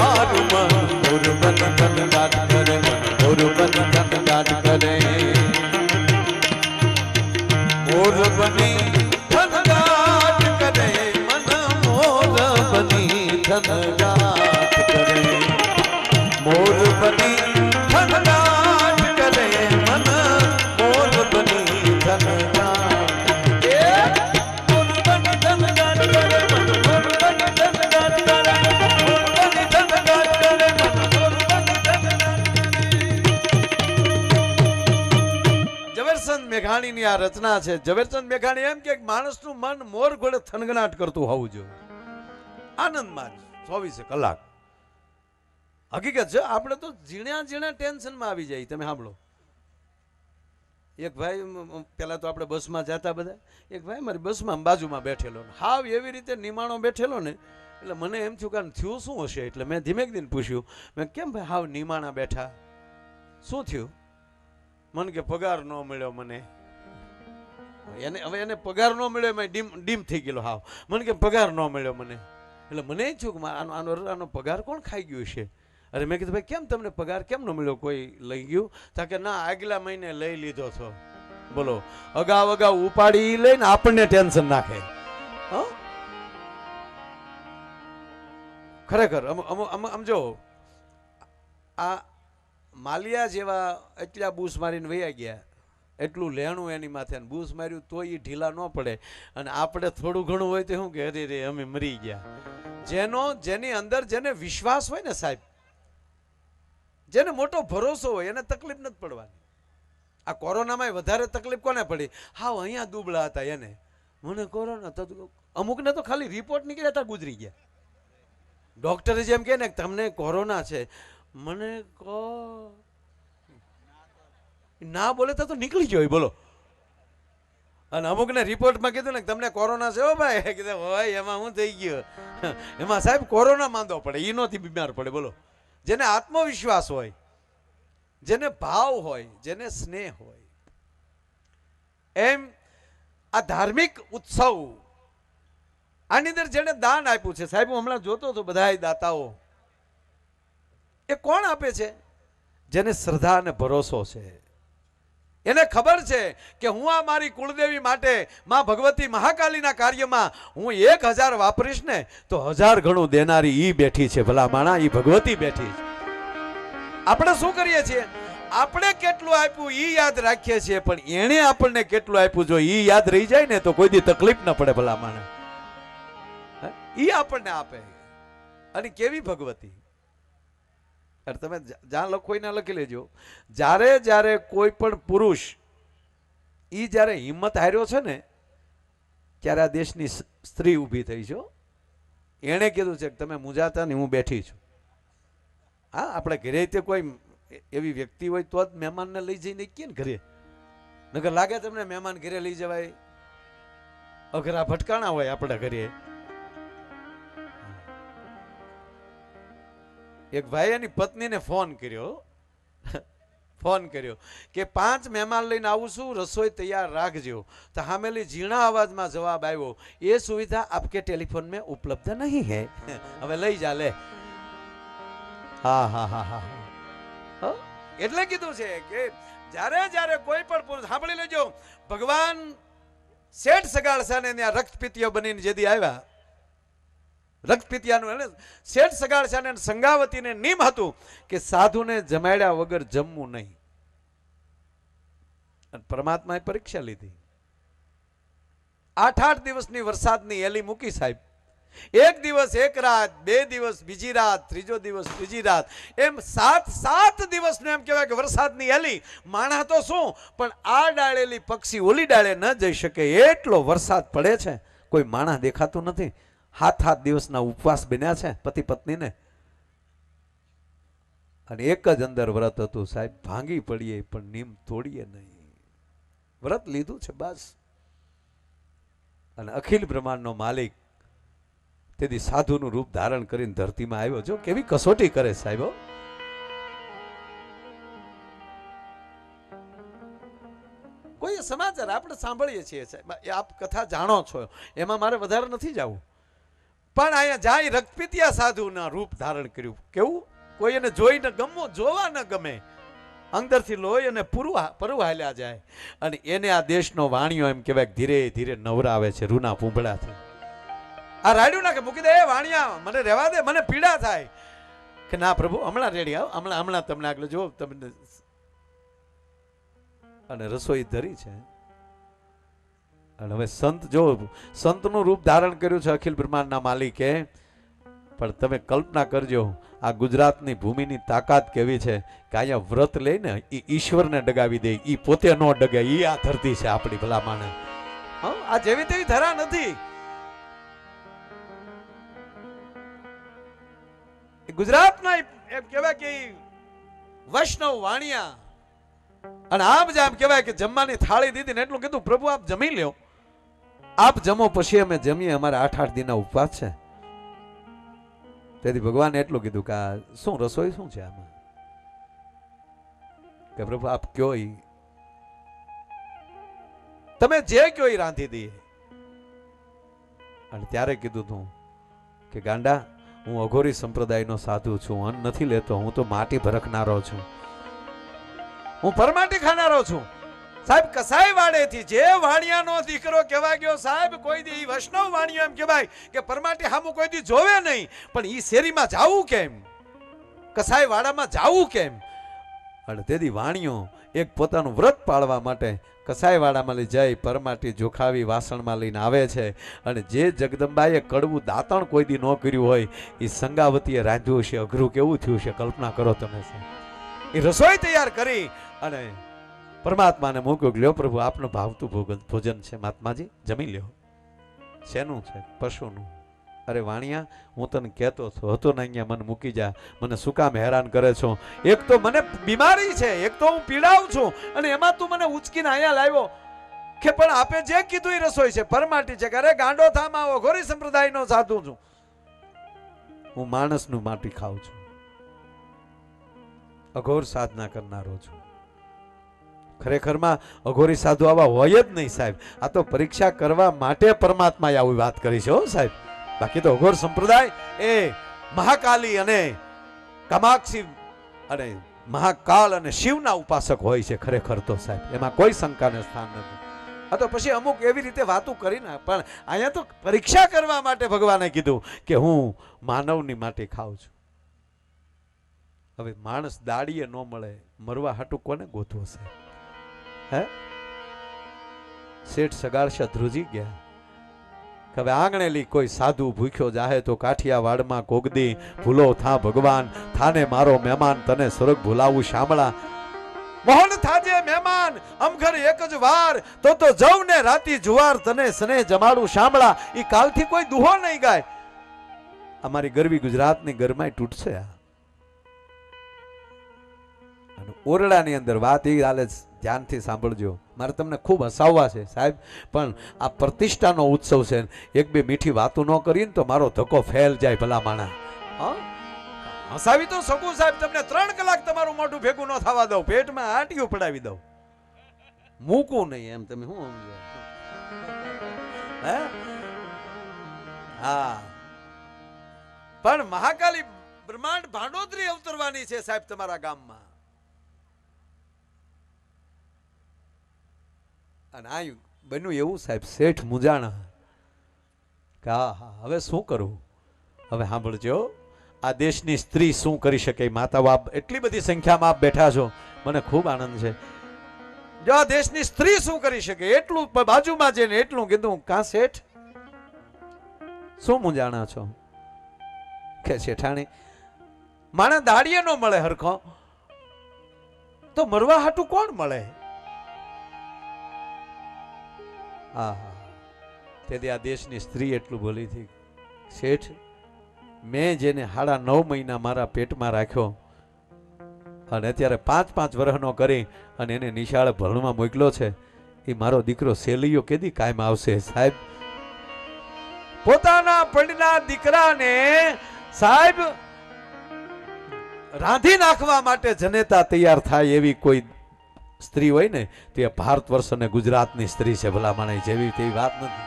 મારું મન મોર બની થનગાટ કરે, મોર બની થનગાટ કરે, મોર બની થનગાટ કરે, મન મોર બની થનગાટ કરે, મોર બની થનગાટ કરે, મન મોર બની થનગાટ, એ મોર બની થનગાટ કરે, મન મોર બની થનગાટ કરે, મોર બની થનગાટ કરે, મન મોર બની થનગાટ કરે. ઝવેરચંદ મેઘાણીની આ રચના છે. ઝવેરચંદ મેઘાણી એમ કે માણસનું મન મોર ઘોડે થનગનાટ કરતું હોવું જોઈએ, આનંદમાં 24 કલાક. હકીકત છે, આપણે તો ઝીણા ઝીણા ટેન્શનમાં આવી જાય. તમે સાંભળો, એક ભાઈ પેલા તો આપણે બસમાં જતા બધા, એક ભાઈ મારી બસમાં બાજુમાં બેઠેલો, હાવ એવી રીતે નિમાણો બેઠેલો ને, એટલે મને એમ થયું કે થયું શું હશે. એટલે મેં ધીમે ધીમે પૂછ્યું, મેં કેમ ભાઈ હાવ નિમાણા બેઠા, શું થયું? મને કે પગાર ન મળ્યો મને. એને હવે એને પગાર ન મળ્યો એમાં ડીમ થઈ ગયેલો હાવ. મને કે પગાર ન મળ્યો મને. એટલે મને એ થયું કે આનો પગાર કોણ ખાઈ ગયું છે. અરે મેં કીધું ભાઈ કેમ તમને પગાર કેમ ન મળ્યો, કોઈ લઈ ગયું? તા કે ના, આગલા મહિને લઈ લીધો છો. બોલો, અગાઉ ઉપાડી લઈને આપણને ટેન્શન નાખે. ખરેખર આમ જો, આ માલિયા જેવા એટલા બૂસ મારીને વૈયા ગયા, એટલું લેણું એની માથે, બૂસ માર્યું તો એ ઢીલા ન પડે. અને આપણે થોડું ઘણું હોય તો શું કે અરે રે અમે મરી ગયા. જેની અંદર જેને વિશ્વાસ હોય ને સાહેબ, જેને મોટો ભરોસો હોય, એને તકલીફ નથી પડવાની. આ કોરોનામાં વધારે તકલીફ કોને પડી? હાવ અહીંયા દુબળા હતા એને, મને કોરોના, અમુકને તો ખાલી રિપોર્ટ નીકળ્યા હતા ગુજરી ગયા. ડોક્ટરે જેમ કે ને તમને કોરોના છે, મને ના બોલે તો નીકળી ગયો બોલો. અને અમુકને રિપોર્ટમાં કીધું ને તમને કોરોના છે, હો ભાઈ, કીધું હોય એમાં હું થઈ ગયો. એમાં સાહેબ કોરોના માંદો પડે, એ નોથી બીમાર પડે. બોલો, જેને આત્મવિશ્વાસ હોય, જેને ભાવ હોય, જેને સ્નેહ હોય, એમ આ ધાર્મિક ઉત્સવ, આની અંદર જેને દાન આપ્યું છે સાહેબ, હું હમણાં જોતો હતો બધા દાતાઓ, એ કોણ આપે છે? જેને શ્રદ્ધા અને ભરોસો છે. એને ખબર છે કે હું આ મારી કુળદેવી માટે, માં ભગવતી મહાકાલીના કાર્યમાં હું 1000 વાપરીશ ને તો 1000 ગણું દેનારી ઈ બેઠી છે. ભલા માણા, ઈ ભગવતી બેઠી છે. આપણે શું કરીએ છીએ? આપણે કેટલું આપ્યું ઈ યાદ રાખીએ છીએ, પણ એણે આપણને કેટલું આપ્યું જો ઈ યાદ રહી જાય ને તો કોઈ દી તકલીફ ન પડે. ભલા માણા, ઈ આપણને આપે. અને કેવી ભગવતી! તમે જ્યાં લખો ના લખી લેજો, જ્યારે કોઈ પણ પુરુષ ઈ જ્યારે હિંમત હાર્યો છે ને, ત્યારે આ દેશની સ્ત્રી ઊભી થઈ છે. એણે કીધું છે કે તમે મુંજાતા ને, હું બેઠી છું. હા, આપણે ઘરે તે કોઈ એવી વ્યક્તિ હોય તો જ મહેમાનને લઈ જઈને કે ને ઘરે, નકર લાગે તમને મહેમાન ઘરે લઈ જવાય? અઘરા ભટકાણા હોય આપણા ઘરે. એક ભાઈ એની પત્નીને ફોન કર્યો કે 5 મહેમાન લઈને આવું છું, રસોઈ તૈયાર રાખજો. તો સામેલી ઝીણા અવાજમાં જવાબ આવ્યો, એ સુવિધા આપકે ટેલિફોન में उपलब्ध नहीं है. હવે લઈ જા લે. હા હા હા હા. એટલે કીધું છે કે જ્યારે કોઈ પણ પુરુષ, સાંભળી લેજો, ભગવાન શેઠ સગાળસાને ત્યાં રક્તપિતિયો બનીને જેદી આવ્યા, રક્તપિતિયાનું શેઠ સગાળસાને સંગાવતીને નિયમ હતું કે સાધુને જમાડ્યા વગર જમવું નહીં. પરમાત્માએ પરીક્ષા લીધી. 8 દિવસની વરસાદની એલી મૂકી સાહેબ. એક દિવસ એક રાત, 2 દિવસ બીજી રાત, ત્રીજો દિવસ ત્રીજી રાત, એમ 7 દિવસનું એમ કહેવાય કે વરસાદની એલી. માણા તો શું, પણ આ ડાળેલી પક્ષી ઓલી ડાળે ન જઈ શકે એટલો વરસાદ પડે છે. કોઈ માણા દેખાતું નથી. 7 દિવસના ઉપવાસ બન્યા છે પતિ પત્નીને. અને એક જ અંદર વ્રત હતું સાહેબ. ભાંગી પડીએ પણ નિયમ તોડીએ નહીં. વ્રત લીધું છે બસ. અને અખિલ બ્રહ્માંડનો માલિક તેથી સાધુનું રૂપ ધારણ કરીને ધરતીમાં આવ્યો. જો કેવી કસોટી કરે સાહેબ. કોઈ સમાચાર આપણે સાંભળીએ છીએ સાહેબ, આપ કથા જાણો છો, એમાં મારે વધારે નથી જવું. પણ અહીંયા જાય રક્તપિતિયા સાધુના રૂપ ધારણ કર્યું. કેવું? કોઈ એને જોઈને ગમવો, જોવા ન ગમે, અંદરથી લોહી અને પરુ હાલ્યા જાય. અને એને આ દેશનો વાણિયો એમ કહેવાય ધીરે ધીરે નવરાવે છે રૂના પૂંભળાથી. આ રાડ્યું ના કે મૂકી દે વાણિયા, મને રહેવા દે, મને પીડા થાય. કે ના પ્રભુ, હમણાં રેડી આવો, હમણાં તમને આગળ જો તમને. અને રસોઈ ધરી છે. અને હવે સંત જો સંતનું રૂપ ધારણ કર્યું છે અખિલ બ્રહ્માંડના માલિકે. પણ તમે કલ્પના કરજો આ ગુજરાતની ભૂમિની તાકાત કેવી છે કે અહીંયા વ્રત લઈને એ ઈશ્વરને ડગાવી દે, એ પોતે ન ડગે. એ આ ધરતી છે આપણી ભલામાને. આ જેવી તેવી ધરા નથી. ગુજરાતના એમ કહેવાય કે વૈષ્ણવ વાણિયા. અને આમ જ આમ કહેવાય કે જમવાની થાળી દીધી ને એટલું કીધું પ્રભુ આપ જમી લ્યો, આપ જમો પછી અમે જમીએ, અમારે 8-8 દિનના ઉપવાસ છે. તેથી ભગવાને એટલું કીધું કે આ શું રસોઈ શું છે આમાં? કે પ્રભુ આપ કયો ઈ, તમે જે કયો ઈ રાંધી દઈએ. અને ત્યારે કીધું તું કે ગાંડા, હું અઘોરી સંપ્રદાયનો સાધુ છું, અન્ન નથી લેતો, હું તો માટી ભરખનારો છું, હું પરમાટી ખાનારો છું. સાહેબ કસાઈ વાડેથી જે વાણિયાનો દીકરો કહેવા ગયો, સાહેબ કોઈ દી વૈષ્ણવ વાણિયો એમ કહેવાય કે પરમાટી હામું કોઈ દી જોવે નહીં, પણ ઈ શેરીમાં જાવું કેમ, કસાઈ વાડામાં જાવું કેમ? અને તેથી વાણિયો એક પોતાનું વ્રત પાળવા માટે કસાઈ વાડામાં લઈ જઈ પરમાટી જોખાવી વાસણમાં લઈને આવે છે. અને જે જગદંબાએ કડવું દાંતણ કોઈ દી ન કર્યું હોય એ સંગાવતીએ રાંધ્યું છે. અઘરું કેવું થયું છે કલ્પના કરો તમે. એ રસોઈ તૈયાર કરી અને પરમાત્માને મૂક્યું. લ્યો પ્રભુ, આપનું ભાવતું ભોજન છે મહાત્માજી, જમી લ્યો. શેનું છે? પશુનું. અરે વાણિયા, હું તને કહેતો હતો ને અહીંયા મને મૂકી જા, મને શું કામ હેરાન કરે છો? એક તો મને બીમારી છે, એક તો હું પીડાઉં છું, અને એમાં તું મને ઉચકીને અહીંયા લાવ્યો. કે પણ આપે જે કીધું એ રસોઈ છે, પરમાટી છે. અરે ગાંડો થામ, આવો ઘોરી સંપ્રદાયનો સાધુ છું, હું માણસનું માટી ખાઉં છું, અઘોર સાધના કરનારો છું. ખરેખરમાં અઘોરી સાધુ આવા હોય જ નહીં સાહેબ. આ તો પરીક્ષા કરવા માટે પરમાત્માએ આવી વાત કરી છે હો સાહેબ. બાકી તો અઘોર સંપ્રદાય એ મહાકાલી અને કામાક્ષી અને મહાકાલ અને શિવના ઉપાસક હોય છે ખરેખર તો સાહેબ, એમાં કોઈ શંકાને સ્થાન નથી. આ તો પછી અમુક એવી રીતે વાતો કરીને, પણ અહીંયા તો પરીક્ષા કરવા માટે ભગવાને કીધું કે હું માનવની માટે ખાઉં છું. હવે માણસ દાડીએ ન મળે, મરવા હાટું કોને ગોતવો છે? હે શેઠ સગાડશા ધ્રુજી ગયા. હવે આંગણેલી કોઈ સાધુ ભૂખ્યો જાહે તો કાઠિયાવાડમાં કોગદી ભૂલો થા ભગવાન, થાને મારો મહેમાન તને સ્વર્ગ ભૂલાવું શામળા. મોહન થાજે મહેમાન અમઘર એક જ વાર, તો જવ ને રાતી જુવાર તને સને જમાડું શામળા. ઈ કાલથી કોઈ દુહો નહીં ગાય. અમારી ગરવી ગુજરાતની ગરમાઈ તૂટશે. અને ઓરડાની અંદર વાત એ હાલે, ધ્યાનથી સાંભળજો. મારે તમને ખૂબ હસાવવા છે સાહેબ, પણ આ પ્રતિષ્ઠાનો ઉત્સવ છે. એક બે મીઠી વાતો ન કરીને તો મારો ધક્કો ફેલ જાય ભલા માણા. હસાવી તો શકું સાહેબ, તમને 3 કલાક તમારું મોઢું ભેગું ન થવા દઉં, પેટમાં આટીઓ પડાવી દઉં, મૂકું નહીં એમ. તમે શું સમજો? હા, પણ મહાકાલી બ્રહ્માંડ ભાંડોદરી અવતરવાની છે સાહેબ તમારા ગામમાં. અને આ બન્યું એવું સાહેબ, શેઠ મુજાણા કે હા હવે શું કરું? હવે સાંભળજો, આ દેશની સ્ત્રી શું કરી શકે? માતા બાપ એટલી બધી સંખ્યામાં આપ બેઠા છો, મને ખૂબ આનંદ છે. જો આ દેશની સ્ત્રી શું કરી શકે એટલું બાજુમાં જઈને એટલું કીધું. કા શેઠ શું મુંજાણા છો? કે શેઠાણી, માણા દાડીએ નો મળે હરખો તો મરવા હાટું કોણ મળે? તેથી આ દેશની સ્ત્રી એટલું બોલી હતી, શેઠ મેં જેને 9.5 મહિના મારા પેટમાં રાખ્યો અને અત્યારે 5-5 વર્ષનો કરી અને એને નિશાળે ભણવા મોકલ્યો છે, એ મારો દીકરો સેલીયો કેદી કાયમ આવશે સાહેબ? પોતાના પંડના દીકરાને સાહેબ રાંધી નાખવા માટે જનેતા તૈયાર થાય એવી કોઈ સ્ત્રી હોય ને તે ભારત વર્ષ અને ગુજરાતની સ્ત્રી છે ભલા માણે, જેવી તેવી વાત નથી.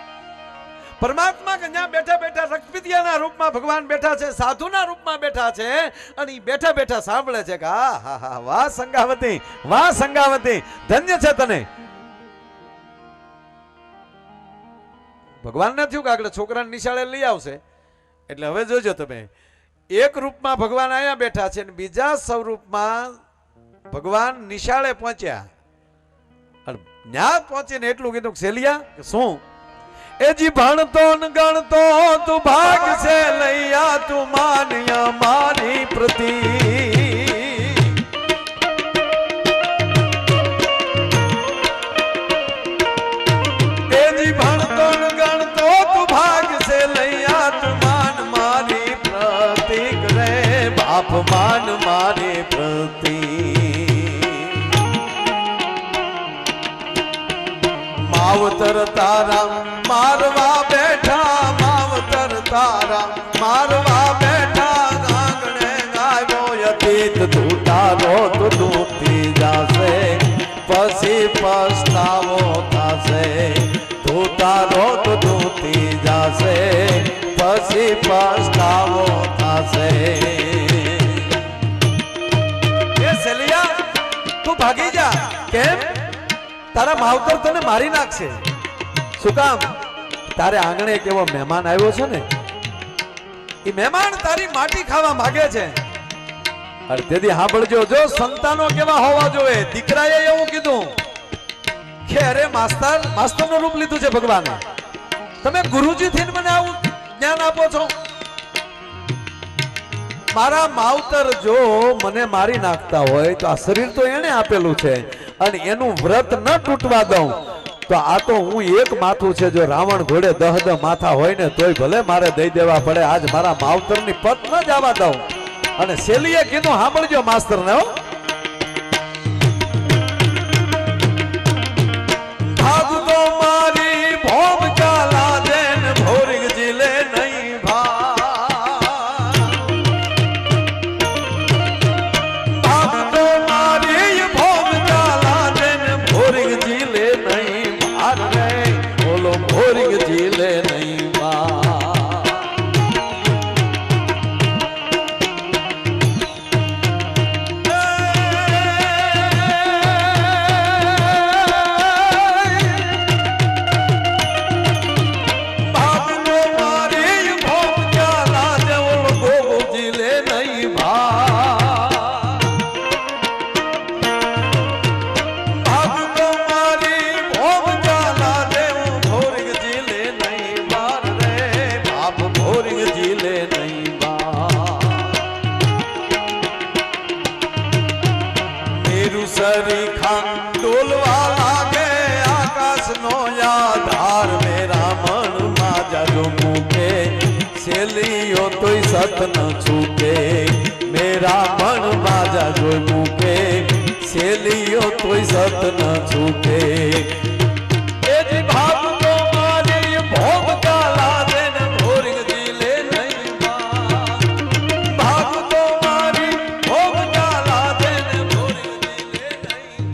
પરમાત્મા કે ત્યાં બેઠા બેઠા રક્તપિતિયાના રૂપમાં ભગવાન બેઠા છે, સાધુના રૂપમાં બેઠા છે, અને ઈ બેઠા બેઠા સાંભળે છે કે આ હા હા વાહ સંગાવતી, વાહ સંગાવતી, ધન્ય છે તને. ભગવાનને થયું કે આગળ છોકરાને નિશાળે લઈ આવશે, એટલે હવે જોજો તમે, એક રૂપમાં ભગવાન અહીંયા બેઠા છે, અને બીજા સ્વરૂપમાં ભગવાન નિશાળે પહોંચ્યા. અને ત્યાં પહોંચીને એટલું કીધું કે સેલિયા શું એજી ભણતો ન ગણતો તું ભાગ છે લૈયા તું માન્યા મારી પ્રતિ. એજી ભણતો ન ગણતો તું ભાગ છે લૈયા તું માન મારી પ્રતિ રે બાપ માન મારી પ્રતિ. માવતર તારા મારવા બેઠા, માવતર તારા મારવા બેઠા, આંગણે ગાયો અતીત તૂટારો તો તૂટી જાશે, પછી પસ્તાવો થશે, તૂટારો તો તૂટી જાશે, પછી પસ્તાવો થશે. એ સેલિયા તું ભાગી જા. કેમ? તારા માવતર તને મારી નાખશે. શું કામ? તારે આંગણે એક એવો મહેમાન આવ્યો છે ને, એ મહેમાન તારી માટી ખાવા માંગે છે. અરે તેથી સાંભળજો, જો સંતાનો કેવા હોવા જોઈએ. દીકરાએ એવું કીધું કે અરે માસ્તરનું રૂપ લીધું છે ભગવાને, તમે ગુરુજી થઈને મને આવું જ્ઞાન આપો છો. મારા માવતર જો મને મારી નાખતા હોય તો આ શરીર તો એને આપેલું છે, અને એનું વ્રત ન તૂટવા દઉં તો આ તો હું એક માથું છે. જો રાવણ ઘોડે 10 માથા હોય ને તોય ભલે મારે દઈ દેવા પડે. આજ મારા માવતરની પત ન જવા દઉં. અને શેલીએ કીધું સાંભળજો માસ્તરને, હો ભાગ તો મારી ભોગ ચાલા દેન ભોરિક જીલે નહીં ભા. ભાગ તો મારી ભોગ ચાલા દેન ભોરિક જીલે નહીં ભાર રે, બોલો ભોરિક જીલે નહીં ભા. સત ન છૂકે મેરા મન બાજા જોઈ મૂકે, શેલીઓ તોય સત ન છૂકે. એ જ ભાગ તો મારી ભોગ ચાલા દેન ભોરિક જીલે નહીં ભા. ભાગ તો મારી ભોગ ચાલા દેન ભોરિક જીલે નહીં.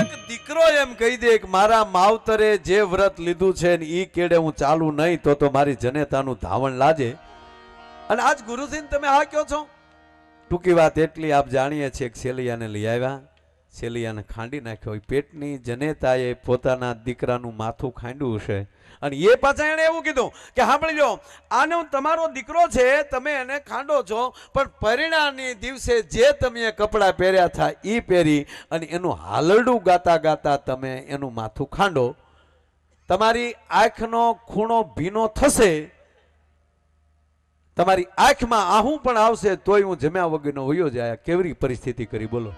એક દીકરો એમ કહી દે કે મારા માવતરે જે વ્રત લીધું છે ને ઈ કેડે હું ચાલુ નહીં તો મારી જનેતાનું ધાવણ લાજે. અને આજ ગુરુજીને તમે આ કહો છો. ટૂંકી વાત એટલી આપ જાણીએ છીએ કે શેલિયાને લઈ આવ્યા, શેલિયાને ખાંડી નાખ્યો. પેટની જનેતાએ પોતાના દીકરાનું માથું ખાંડ્યું છે, અને એ પાછા એણે એવું કીધું કે સાંભળી લો, આનો તમારો દીકરો છે, તમે એને ખાંડો છો, પણ પરિણામની દિવસે જે તમે કપડાં પહેર્યા હતા એ પહેરી અને એનું હાલરડું ગાતા ગાતા તમે એનું માથું ખાંડો. તમારી આંખનો ખૂણો ભીનો થશે, તમારી આંખમાં આહું પણ આવશે, તોય હું જમ્યા વગરનો વયો જાય. કેવી પરિસ્થિતિ કરી બોલો.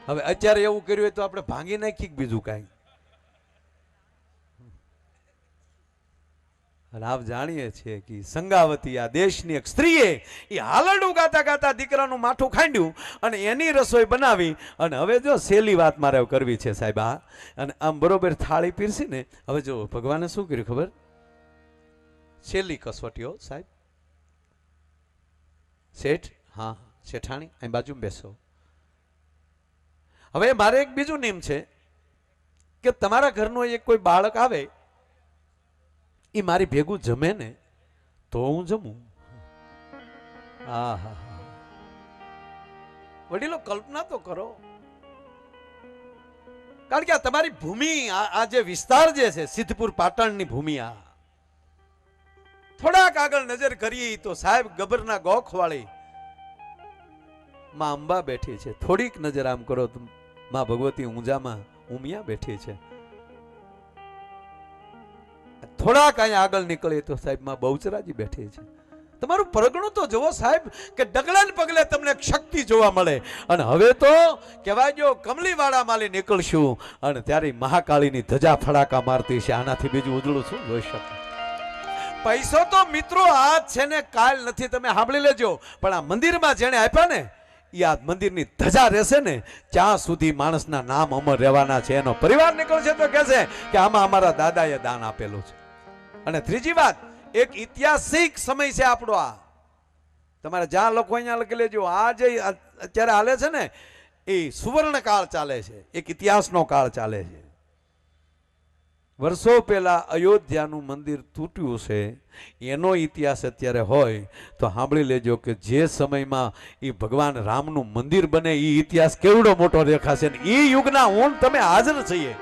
હવે અત્યારે એવું કર્યું હોય તો આપણે ભાંગી નાખી બીજું કાંઈ. અને આપ જાણીએ છીએ કે સંગાવતી આ દેશની એક સ્ત્રીએ એ હાલરડું ગાતા ગાતા દીકરાનું માથું ખાંડ્યું અને એની રસોઈ બનાવી. અને હવે જો સેલી વાત મારે કરવી છે સાહેબ. આ અને આમ બરોબર થાળી પીરસી ને, હવે જો ભગવાને શું કર્યું ખબર? સેલી કસોટીઓ સાહેબ. શેઠ, હા શેઠાણી અહીં બાજુમાં બેસો. હવે મારે એક બીજું નિયમ છે કે તમારા ઘરનો એક કોઈ બાળક આવે એ મારી ભેગું જમે ને તો હું જમું. હા હા હા, વડીલો કલ્પના તો કરો, કારણ કે આ તમારી ભૂમિ, આ જે વિસ્તાર જે છે સિદ્ધપુર પાટણની ભૂમિ, આ થોડાક આગળ નજર કરીએ તો સાહેબ ગબરના ગોખ વાળી માં અંબા બેઠી છે. થોડીક નજર આમ કરો તો માં ભગવતી ઊંઝામાં ઉમિયા બેઠી છે. થોડાક અહીંયા આગળ નીકળીએ તો સાહેબ માં બહુચરાજી બેઠી છે. તમારું પરગણું તો જુઓ સાહેબ, કે ડગલાને પગલે તમને શક્તિ જોવા મળે. અને હવે તો કહેવાય જો કમલીવાળા માલી નીકળશું અને ત્યારે મહાકાળીની ધજા ફડાકા મારતી છે. આનાથી બીજું ઉજળું શું જોઈ શકે? પૈસો તો મિત્રો આજ છે ને કાલ નથી, તમે સાંભળી લેજો. પણ આ મંદિરમાં જેને આપ્યા ને એ આ મંદિરની ધજા રહેશે ને ત્યાં સુધી માણસના નામ અમર રહેવાના છે. એનો પરિવાર નીકળશે તો કહેશે કે આમાં અમારા દાદાએ દાન આપેલું છે. અને ત્રીજી વાત, એક ઐતિહાસિક સમય છે આપણો. આ તમારે જ્યાં લોકો અહીંયા લખી લેજો, આ જે અત્યારે હાલે છે ને એ સુવર્ણ કાળ ચાલે છે, એક ઇતિહાસનો કાળ ચાલે છે. વર્ષો પહેલા અયોધ્યાનું મંદિર તૂટ્યું છે, એનો ઇતિહાસ અત્યારે હોય તો સાંભળી લેજો કે જે સમયમાં એ ભગવાન રામનું મંદિર બને એ ઇતિહાસ કેવડો મોટો દેખાશે. ને એ યુગના હું તમે હાજર છીએ,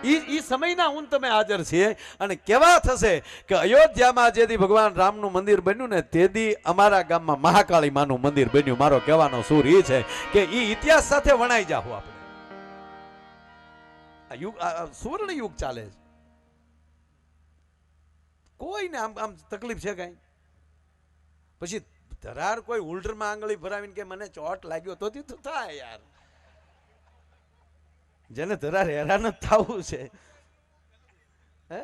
એ સમયના હું તમે હાજર છીએ. અને કેવા થશે કે અયોધ્યામાં જેથી ભગવાન રામનું મંદિર બન્યું ને તેથી અમારા ગામમાં મહાકાળી માનું મંદિર બન્યું. મારો કહેવાનો સુર એ છે કે એ ઇતિહાસ સાથે વણાઈ જાવ આપણે. આ યુગ સુવર્ણ યુગ ચાલે છે. કોઈને આમ તકલીફ છે કઈ? પછી ધરાર કોઈ ઉલ્ટરમાં આંગળી ભરાવીને કે મને ચોટ લાગ્યો તો થાય યાર. જેને ધરાર હેરાન જ થવું છે, હે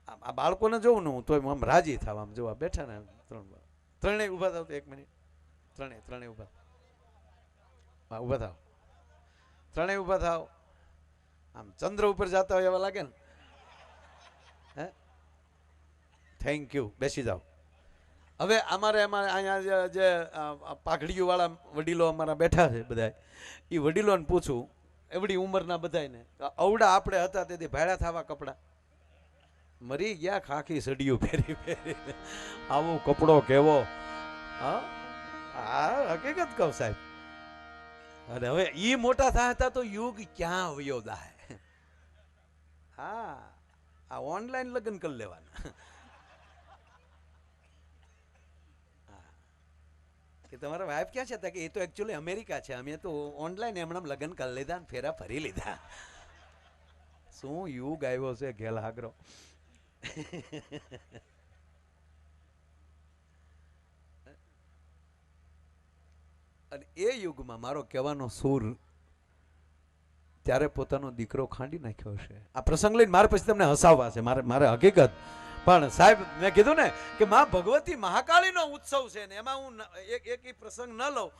આ બાળકોને જોઉં ને હું તો આમ રાજી થાવ. આમ જોવા બેઠા ને ત્રણેય ઉભા થાવ તો 1 મિનિટ, ત્રણેય ઉભા, હા ઉભા થાવ, ત્રણેય ઉભા થાવ. આમ ચંદ્ર ઉપર જતા હોય એવા લાગે ને. હે થેન્ક યુ, બેસી જાઓ. હવે અમારે અહીંયા જે પાઘડીઓ વાળા વડીલો અમારા બેઠા છે બધા, એ વડીલોને પૂછું, એવડી ઉંમરના બધાને, અવડા આપણે હતા તેથી ભાડા થવા કપડા મરી ગયા, ખાખી સડિયું ફેરી ફેરી આવો કપડો કેવો. હા હકીકત કહું સાહેબ. અને હવે ઈ મોટા થયા હતા તો યુગ ક્યાં વયો જાય. હા આ ઓનલાઈન લગ્ન કરી લેવાના કે તમારા વાઈફ ક્યાં છે? કે એ તો એકચ્યુઅલી અમેરિકા છે, અમે તો ઓનલાઈન એમણે લગ્ન કરી લીધા ને ફેરા ફરી લીધા. શું યુગ આવ્યો છે ઘેલ હાગરો. અને એ યુગમાં મારો કહેવાનો સૂર ત્યારે પોતાનો દીકરો ખાંડી નાખ્યો છે. આ પ્રસંગ લઈને મારે પછી તમને હસાવવા છે, મારે હકીકત. પણ સાહેબ મેં કીધું ને કે માં ભગવતી મહાકાળીનો ઉત્સવ છે ને એમાં હું એક પ્રસંગ ન લઉં.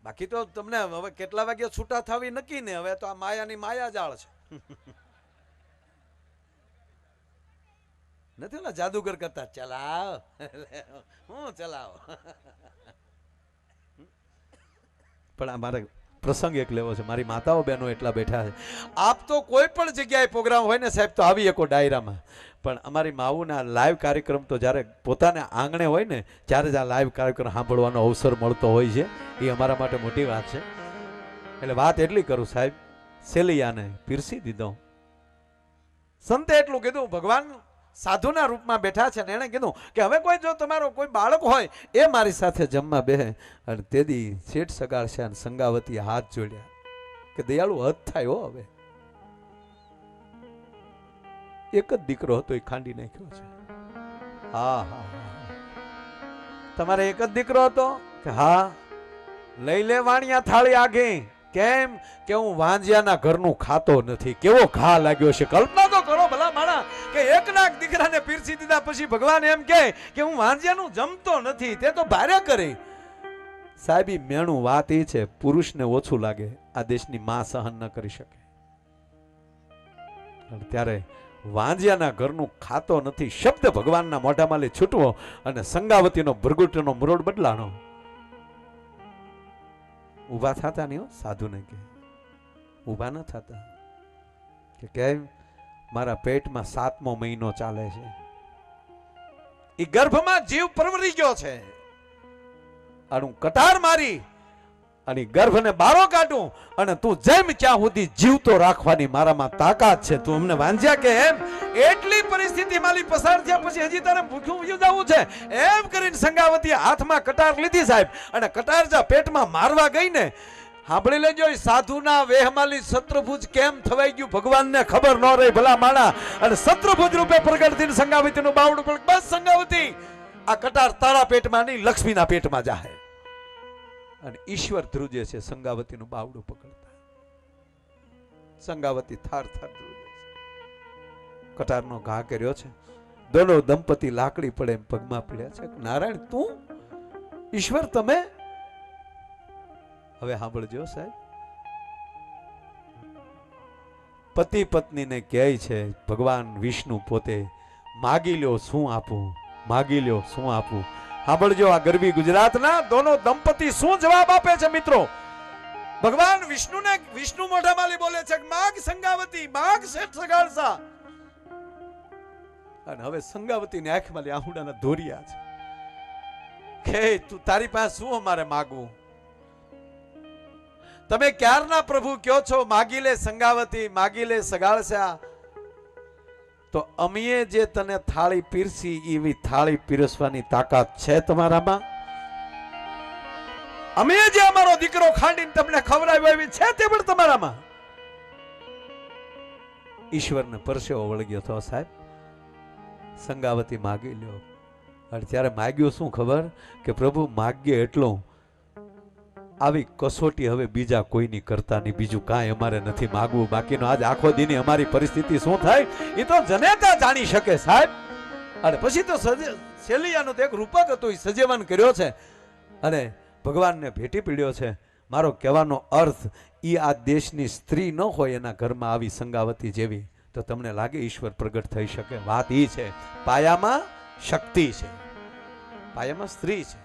બાકી તો તમને હવે કેટલા વાગે છૂટા થવી નક્કી ને. હવે તો આ માયાની માયાજાળ છે. નથી ઓલા જાદુગર કરતા ચલાવ હું ચલાવ. પણ આ મારે પ્રસંગ એક લેવો છે. મારી માતાઓ બહેનો એટલા બેઠા છે. આપ તો કોઈ પણ જગ્યાએ પ્રોગ્રામ હોય ને સાહેબ તો આવી શકો ડાયરામાં. પણ અમારી માવુના લાઈવ કાર્યક્રમ તો જ્યારે પોતાને આંગણે હોય ને ત્યારે જ આ લાઈવ કાર્યક્રમ સાંભળવાનો અવસર મળતો હોય છે. એ અમારા માટે મોટી વાત છે. એટલે વાત એટલી કરું સાહેબ, સેલિયાને પીરસી દીધો. સંતે એટલું કીધું, ભગવાન સાધુના રૂપમાં બેઠા છે ને એને કીધું કે હવે કોઈ જો તમારો કોઈ બાળક હોય એ મારી સાથે જમવા બેહે. અને તેદી શેઠ સગાડશે અને સંગાવતી હાથ જોડ્યા કે દયાળુ હદ થાય હો. હવે એક જ દીકરો હતો એ ખાંડી નાખ્યો છે. હા હા તમારે એક જ દીકરો હતો કે હા લઈ લે વાણિયા થાળી આગે. કેમ કે હું વાંજિયાના ઘરનું ખાતો નથી. કેવો ઘા લાગ્યો છે. કલ્પના તો કરો ભલા માણા કે એક લાખ દીકરાને પીરસી દીધા પછી ભગવાન એમ કે હું વાંજિયાનું જમતો નથી. તે તો ભારે કરે સાહેબી મેણું. વાત એ છે પુરુષને ઓછું લાગે, આ દેશની માં સહન ન કરી શકે. ત્યારે વાંજિયાના ઘરનું ખાતો નથી શબ્દ ભગવાનના મોઢામાં લઈ છૂટવો અને સંગાવતીનો ભરગુટીનો મુરોડ બદલાનો. ઊભા થતા નહીં સાધુને કે ઊભા ન થતા. કે કેમ મારા પેટમાં 7મો મહિનો ચાલે છે, એ ગર્ભમાં જીવ પરવરી ગયો છે, અને હું કટાર મારી અને ગર્ભને બારો કાઢું અને તું જેમ ક્યાં સુધી જીવતો રાખવાની મારામાં તાકાત છે, તું અમને વાંચ્યા કે એમ એટલી પરિસ્થિતિ માલી પસાર થયા પછી હજી તારે ભૂખ્યું જવું છે એમ કરીને સંગાવતી હાથમાં કટાર લીધી સાહેબ, અને કટાર જા પેટમાં મારવા ગઈ ને, સાંભળી લેજો સાધુના વેહમાલી શત્રુભુજ કેમ થવાઈ ગયું ભગવાનને ખબર ન રહી ભલા માણા, અને શત્રુભુજ રૂપે પ્રગટ થઈને સંગાવતીનું બાવડું પણ બસ સંગાવતી આ કટાર તારા પેટમાં નહીં લક્ષ્મીના પેટમાં જાહે, અને ઈશ્વર ધ્રુજે છે સંગાવતીનું બાવડું પકડતા, સંગાવતી થાર થાર ધ્રુજે છે, કટારનો ઘા કર્યો છે, દોનો દંપતી લાકડી પડે એમ પગમાં પડ્યા છે, નારાયણ તું ઈશ્વર તમે. હવે સાંભળજો સાહેબ, પતિ પત્નીને કહે છે ભગવાન વિષ્ણુ પોતે, માગી લ્યો શું આપું, માગી લ્યો શું આપું. સાંભળજો આ ગરવી ગુજરાતના દોનો દંપતી શું જવાબ આપે છે મિત્રો. ભગવાન વિષ્ણુને વિષ્ણુ મોઢામાલી બોલે છે માગ સંગાવતી, માગ શેઠ સગાળસા, અને હવે સંગાવતીની આંખમાં આહુડાના ધોરિયા છે કે તું તારી પાસે શું અમારે માગવું, તમે ક્યારના પ્રભુ કયો છો માગી લે સંગાવતી, માગી લે સગાળસા, તો અમીએ જે તને થાળી પીરસી એવી થાળી પીરસવાની તાકાત છે તમારામાં? અમે જે અમારો દીકરો ખાંડીને તમને ખવડાવ્યો એવી છે તે પણ તમારામાં? ઈશ્વરને પરસેવો વળગ્યો હતો સાહેબ. સંગાવતી માગી લ્યો, અને ત્યારે માગ્યો શું ખબર કે પ્રભુ માગ્ય એટલું, આવી કસોટી હવે બીજા કોઈની કરતા નહીં, બીજું કાંઈ અમારે નથી માગવું, બાકીનો આજ આખો દીની અમારી પરિસ્થિતિ શું થાય એ તો જનેતા જાણી શકે સાહેબ. અને પછી તો શેલિયાનું એક રૂપક હતું એ સજીવન કર્યો છે અને ભગવાનને ભેટી પીડ્યો છે. મારો કહેવાનો અર્થ એ આ દેશની સ્ત્રી ન હોય એના ઘરમાં આવી સંગાવતી જેવી, તો તમને લાગે ઈશ્વર પ્રગટ થઈ શકે? વાત એ છે પાયામાં શક્તિ છે, પાયામાં સ્ત્રી છે,